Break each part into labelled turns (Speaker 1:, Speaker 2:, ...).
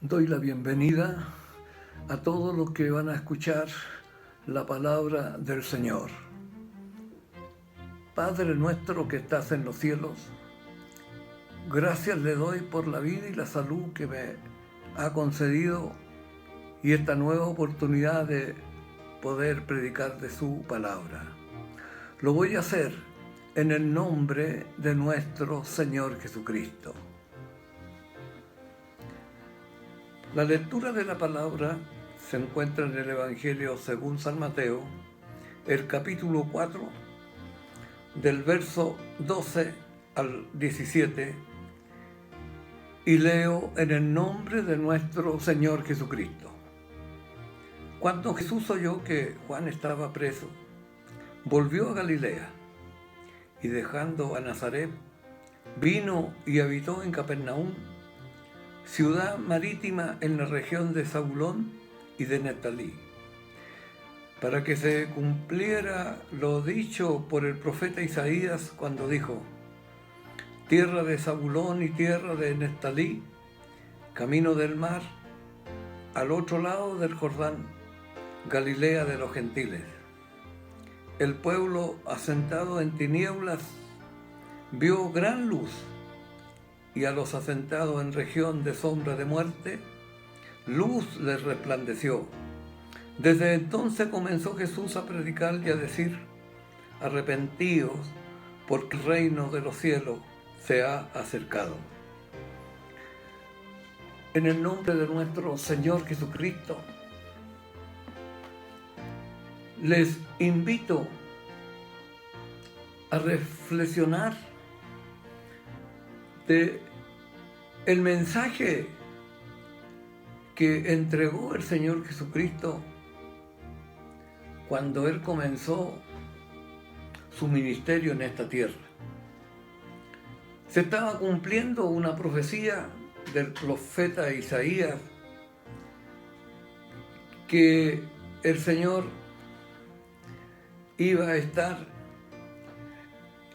Speaker 1: Doy la bienvenida a todos los que van a escuchar la palabra del Señor. Padre nuestro que estás en los cielos, gracias le doy por la vida y la salud que me ha concedido y esta nueva oportunidad de poder predicar de su palabra. Lo voy a hacer en el nombre de nuestro Señor Jesucristo. La lectura de la palabra se encuentra en el Evangelio según San Mateo, el capítulo 4, del verso 12 al 17, y leo en el nombre de nuestro Señor Jesucristo. Cuando Jesús oyó que Juan estaba preso, volvió a Galilea, y dejando a Nazaret, vino y habitó en Capernaum, ciudad marítima en la región de Zabulón y de Neftalí, para que se cumpliera lo dicho por el profeta Isaías cuando dijo: tierra de Zabulón y tierra de Neftalí, camino del mar, al otro lado del Jordán, Galilea de los gentiles. El pueblo asentado en tinieblas vio gran luz, y a los asentados en región de sombra de muerte, luz les resplandeció. Desde entonces comenzó Jesús a predicar y a decir: arrepentíos, porque el reino de los cielos se ha acercado. En el nombre de nuestro Señor Jesucristo, les invito a reflexionar de el mensaje que entregó el Señor Jesucristo cuando Él comenzó su ministerio en esta tierra. Se estaba cumpliendo una profecía del profeta Isaías, que el Señor iba a estar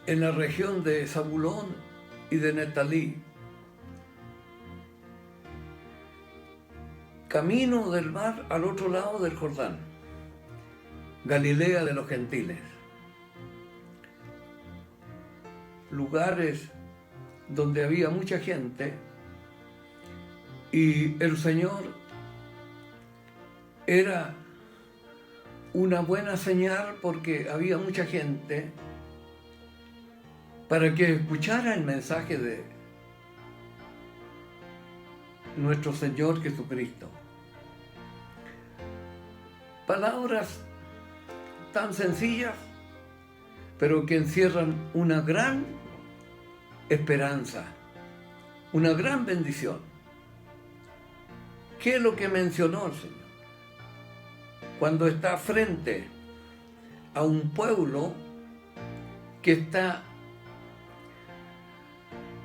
Speaker 1: en la región de Zabulón y de Neftalí, camino del mar al otro lado del Jordán, Galilea de los gentiles, lugares donde había mucha gente, y el Señor era una buena señal porque había mucha gente para que escuchara el mensaje de nuestro Señor Jesucristo. Palabras tan sencillas, pero que encierran una gran esperanza, una gran bendición. ¿Qué es lo que mencionó el Señor? Cuando está frente a un pueblo que está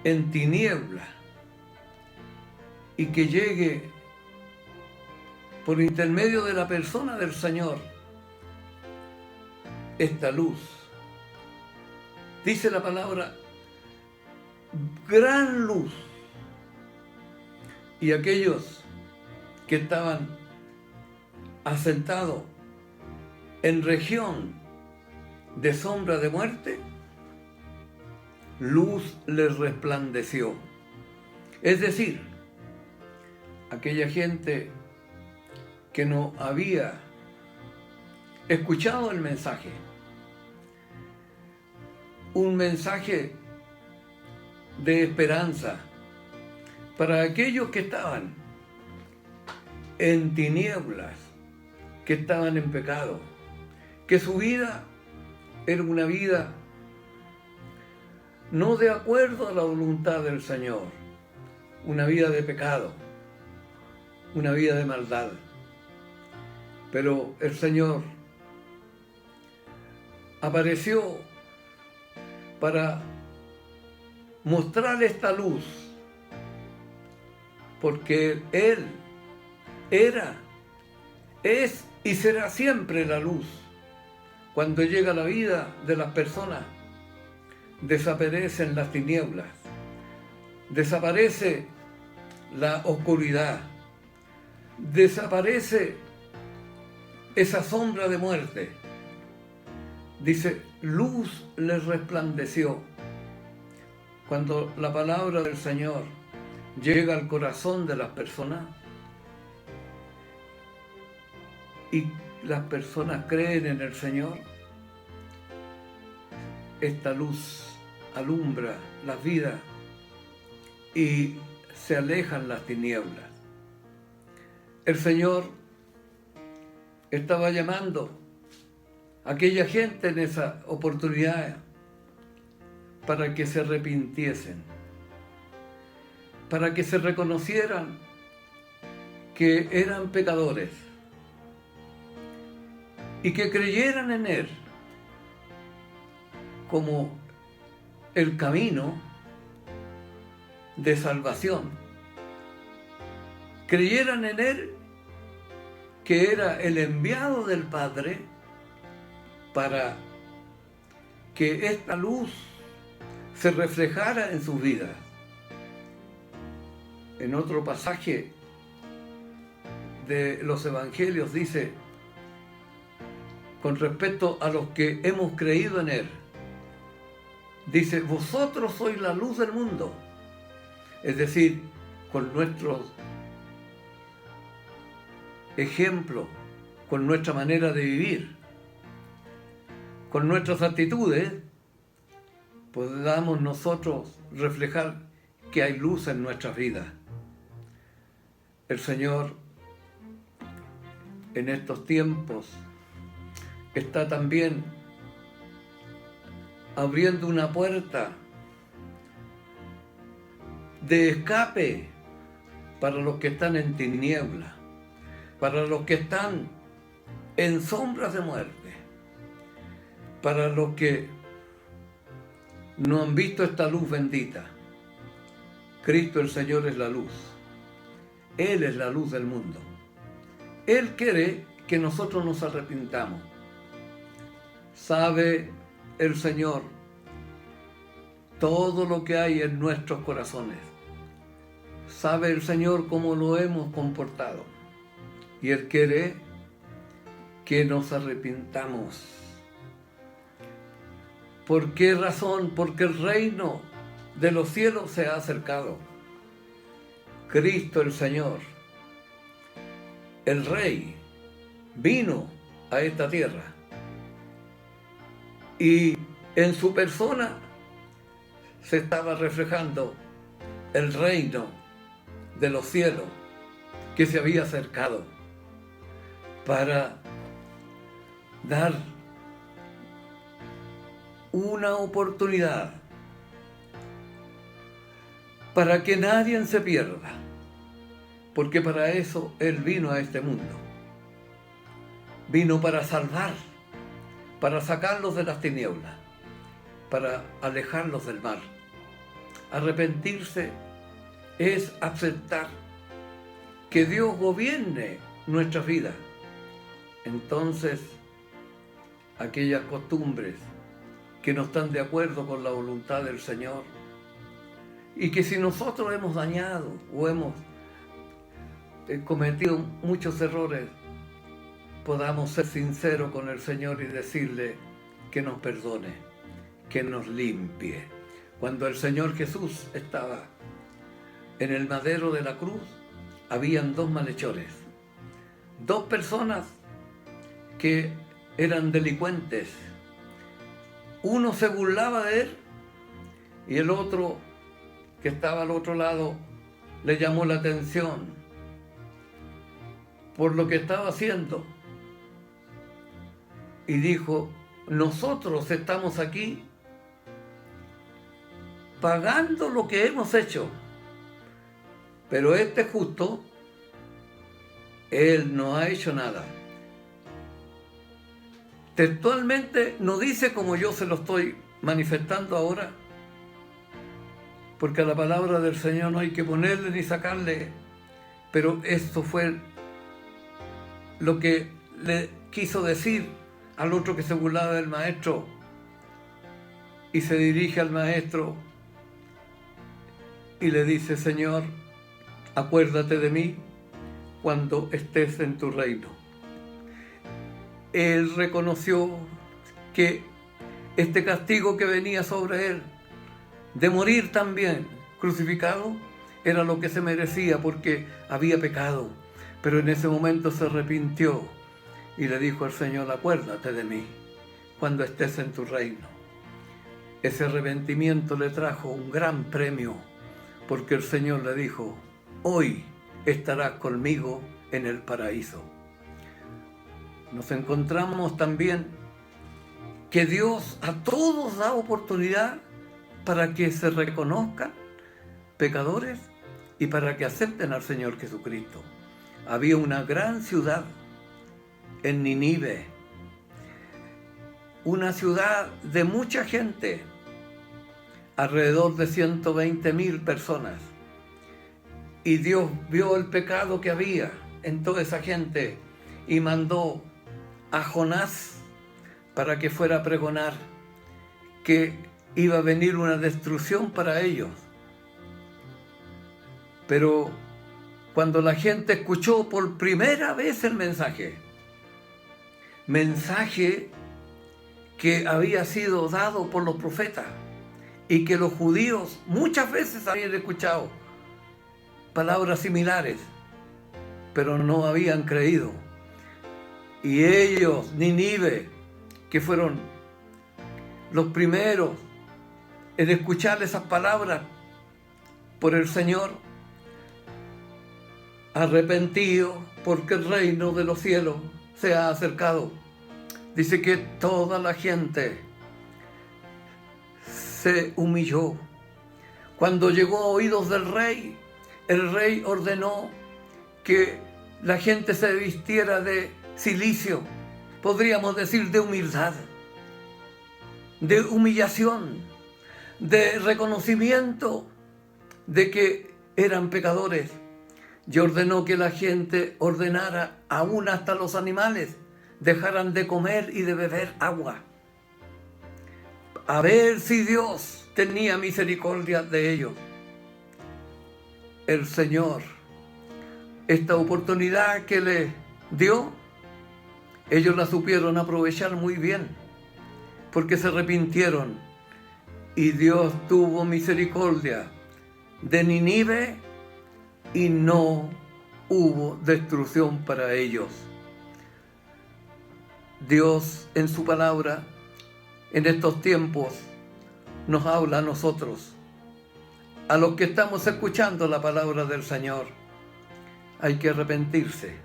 Speaker 1: en tiniebla, y que llegue por intermedio de la persona del Señor esta luz. Dice la palabra gran luz, y aquellos que estaban asentados en región de sombra de muerte, luz les resplandeció. Es decir, aquella gente que no había escuchado el mensaje, un mensaje de esperanza para aquellos que estaban en tinieblas, que estaban en pecado, que su vida era una vida no de acuerdo a la voluntad del Señor, una vida de pecado, una vida de maldad. Pero el Señor apareció para mostrar esta luz, porque Él era, es y será siempre la luz. Cuando llega la vida de las personas, desaparecen las tinieblas, desaparece la oscuridad, desaparece esa sombra de muerte. Dice, luz les resplandeció. Cuando la palabra del Señor llega al corazón de las personas y las personas creen en el Señor, esta luz alumbra las vidas y se alejan las tinieblas. El Señor estaba llamando a aquella gente en esa oportunidad para que se arrepintiesen, para que se reconocieran que eran pecadores y que creyeran en Él como el camino de salvación. Creyeran en Él que era el enviado del Padre para que esta luz se reflejara en sus vidas. En otro pasaje de los evangelios dice, con respecto a los que hemos creído en Él, dice, vosotros sois la luz del mundo. Es decir, con nuestros ejemplos, con nuestra manera de vivir, con nuestras actitudes, podamos nosotros reflejar que hay luz en nuestras vidas. El Señor en estos tiempos está también abriendo una puerta de escape para los que están en tinieblas, para los que están en sombras de muerte, para los que no han visto esta luz bendita. Cristo el Señor es la luz. Él es la luz del mundo. Él quiere que nosotros nos arrepintamos. Sabe el Señor todo lo que hay en nuestros corazones. Sabe el Señor cómo lo hemos comportado. Y Él quiere que nos arrepintamos. ¿Por qué razón? Porque el reino de los cielos se ha acercado. Cristo el Señor, el Rey, vino a esta tierra. Y en su persona se estaba reflejando el reino de los cielos que se había acercado para dar una oportunidad para que nadie se pierda, porque para eso Él vino a este mundo. Vino para salvar, para sacarlos de las tinieblas, para alejarlos del mal. Arrepentirse es aceptar que Dios gobierne nuestras vidas. Entonces, aquellas costumbres que no están de acuerdo con la voluntad del Señor, y que si nosotros hemos dañado o hemos cometido muchos errores, podamos ser sinceros con el Señor y decirle que nos perdone, que nos limpie. Cuando el Señor Jesús estaba en el madero de la cruz, habían dos malhechores, dos personas que eran delincuentes. Uno se burlaba de él y el otro, que estaba al otro lado, le llamó la atención por lo que estaba haciendo y dijo, nosotros estamos aquí pagando lo que hemos hecho, pero este justo, él no ha hecho nada. Textualmente no dice como yo se lo estoy manifestando ahora, porque a la palabra del Señor no hay que ponerle ni sacarle, pero esto fue lo que le quiso decir al otro que se burlaba del maestro, y se dirige al maestro y le dice, Señor, acuérdate de mí cuando estés en tu reino. Él reconoció que este castigo que venía sobre él, de morir también crucificado, era lo que se merecía porque había pecado. Pero en ese momento se arrepintió y le dijo al Señor: acuérdate de mí cuando estés en tu reino. Ese arrepentimiento le trajo un gran premio, porque el Señor le dijo: hoy estarás conmigo en el paraíso. Nos encontramos también que Dios a todos da oportunidad para que se reconozcan pecadores y para que acepten al Señor Jesucristo. Había una gran ciudad en Nínive, una ciudad de mucha gente, alrededor de 120,000 personas. Y Dios vio el pecado que había en toda esa gente y mandó a Jonás para que fuera a pregonar que iba a venir una destrucción para ellos. Pero cuando la gente escuchó por primera vez el mensaje que había sido dado por los profetas y que los judíos muchas veces habían escuchado palabras similares, pero no habían creído. Y ellos, Nínive, que fueron los primeros en escuchar esas palabras por el Señor, arrepentidos porque el reino de los cielos se ha acercado. Dice que toda la gente se humilló. Cuando llegó a oídos del rey, el rey ordenó que la gente se vistiera de cilicio, podríamos decir de humildad, de humillación, de reconocimiento de que eran pecadores. Y ordenó que la gente ordenara, aún hasta los animales, dejaran de comer y de beber agua, a ver si Dios tenía misericordia de ellos. El Señor, esta oportunidad que le dio, ellos la supieron aprovechar muy bien, porque se arrepintieron y Dios tuvo misericordia de Nínive y no hubo destrucción para ellos. Dios en su palabra en estos tiempos nos habla a nosotros, a los que estamos escuchando la palabra del Señor. Hay que arrepentirse,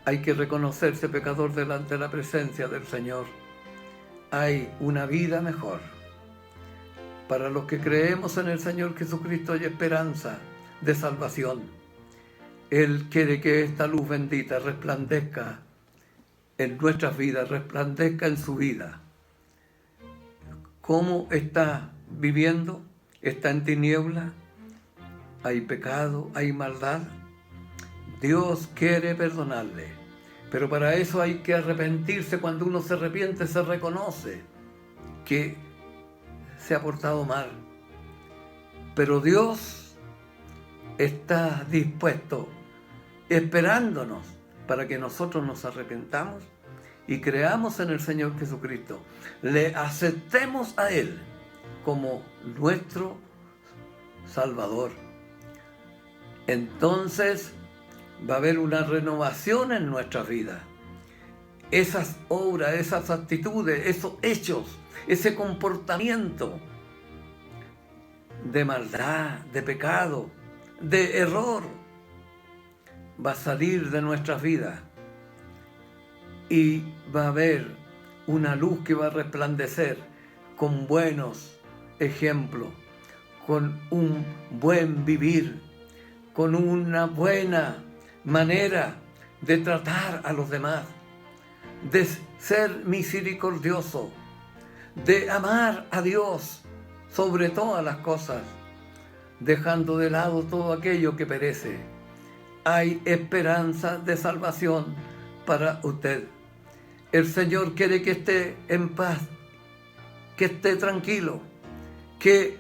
Speaker 1: hay que reconocerse pecador delante de la presencia del Señor. Hay una vida mejor. Para los que creemos en el Señor Jesucristo hay esperanza de salvación. Él quiere que esta luz bendita resplandezca en nuestras vidas, resplandezca en su vida. ¿Cómo está viviendo? ¿Está en tiniebla? ¿Hay pecado? ¿Hay maldad? Dios quiere perdonarle, pero para eso hay que arrepentirse. Cuando uno se arrepiente, se reconoce que se ha portado mal. Pero Dios está dispuesto, esperándonos para que nosotros nos arrepentamos y creamos en el Señor Jesucristo. Le aceptemos a Él como nuestro Salvador. Entonces va a haber una renovación en nuestra vida. Esas obras, esas actitudes, esos hechos, ese comportamiento de maldad, de pecado, de error, va a salir de nuestras vidas y va a haber una luz que va a resplandecer con buenos ejemplos, con un buen vivir, con una buena manera de tratar a los demás, de ser misericordioso, de amar a Dios sobre todas las cosas, dejando de lado todo aquello que perece. Hay esperanza de salvación para usted. El Señor quiere que esté en paz, que esté tranquilo, que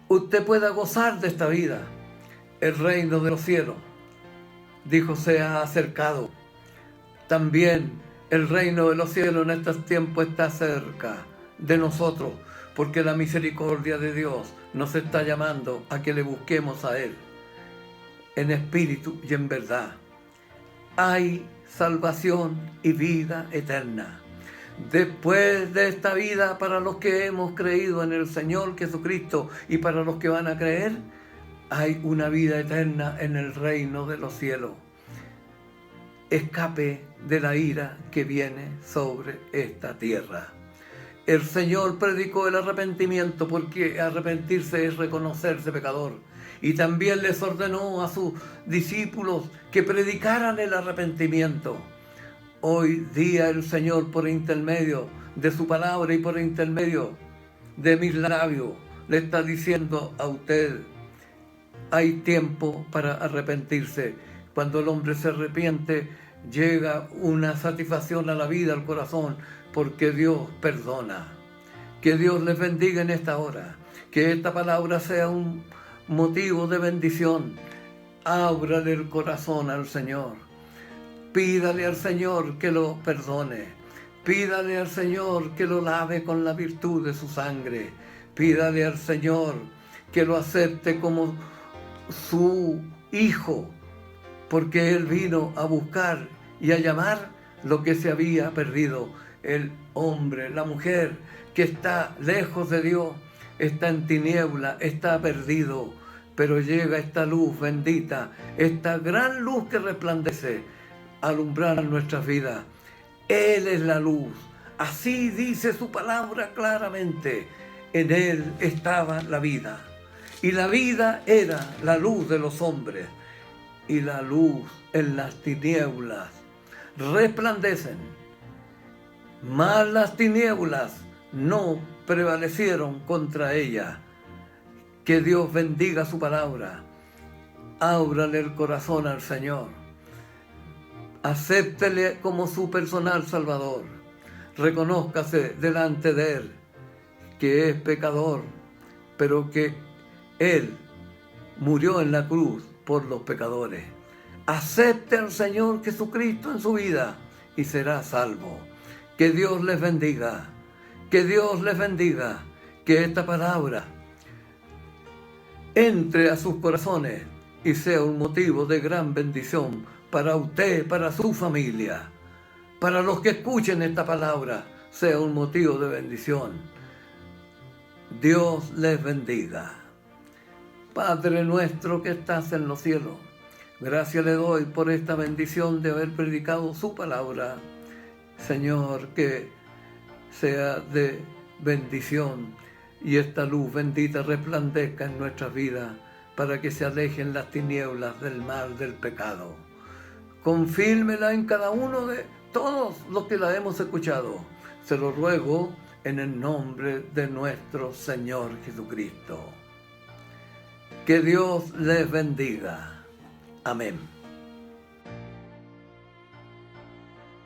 Speaker 1: usted pueda gozar de esta vida, el reino de los cielos. dijo, se ha acercado. También el reino de los cielos en estos tiempos está cerca de nosotros, porque la misericordia de Dios nos está llamando a que le busquemos a Él en espíritu y en verdad. Hay salvación y vida eterna. Después de esta vida, para los que hemos creído en el Señor Jesucristo y para los que van a creer, hay una vida eterna en el reino de los cielos. Escape de la ira que viene sobre esta tierra. El Señor predicó el arrepentimiento, porque arrepentirse es reconocerse pecador. Y también les ordenó a sus discípulos que predicaran el arrepentimiento. Hoy día el Señor, por intermedio de su palabra y por intermedio de mis labios, le está diciendo a usted, hay tiempo para arrepentirse. Cuando el hombre se arrepiente, llega una satisfacción a la vida, al corazón, porque Dios perdona. Que Dios les bendiga en esta hora. Que esta palabra sea un motivo de bendición. Ábrale el corazón al Señor. Pídale al Señor que lo perdone. Pídale al Señor que lo lave con la virtud de su sangre. Pídale al Señor que lo acepte como su hijo, porque Él vino a buscar y a llamar lo que se había perdido. El hombre, la mujer que está lejos de Dios, está en tiniebla, está perdido, pero llega esta luz bendita, esta gran luz que resplandece, a alumbrar nuestras vidas. Él es la luz, así dice su palabra claramente. En Él estaba la vida, y la vida era la luz de los hombres, y la luz en las tinieblas resplandecen, mas las tinieblas no prevalecieron contra ella. Que Dios bendiga su palabra. Ábrale el corazón al Señor. Acéptele como su personal Salvador. Reconózcase delante de Él que es pecador, pero que Él murió en la cruz por los pecadores. Acepte al Señor Jesucristo en su vida y será salvo. Que Dios les bendiga. Que Dios les bendiga. Que esta palabra entre a sus corazones y sea un motivo de gran bendición para usted, para su familia. Para los que escuchen esta palabra, sea un motivo de bendición. Dios les bendiga. Padre nuestro que estás en los cielos, gracias le doy por esta bendición de haber predicado su palabra. Señor, que sea de bendición y esta luz bendita resplandezca en nuestras vidas para que se alejen las tinieblas del mal, del pecado. Confírmela en cada uno de todos los que la hemos escuchado. Se lo ruego en el nombre de nuestro Señor Jesucristo. Que Dios les bendiga. Amén.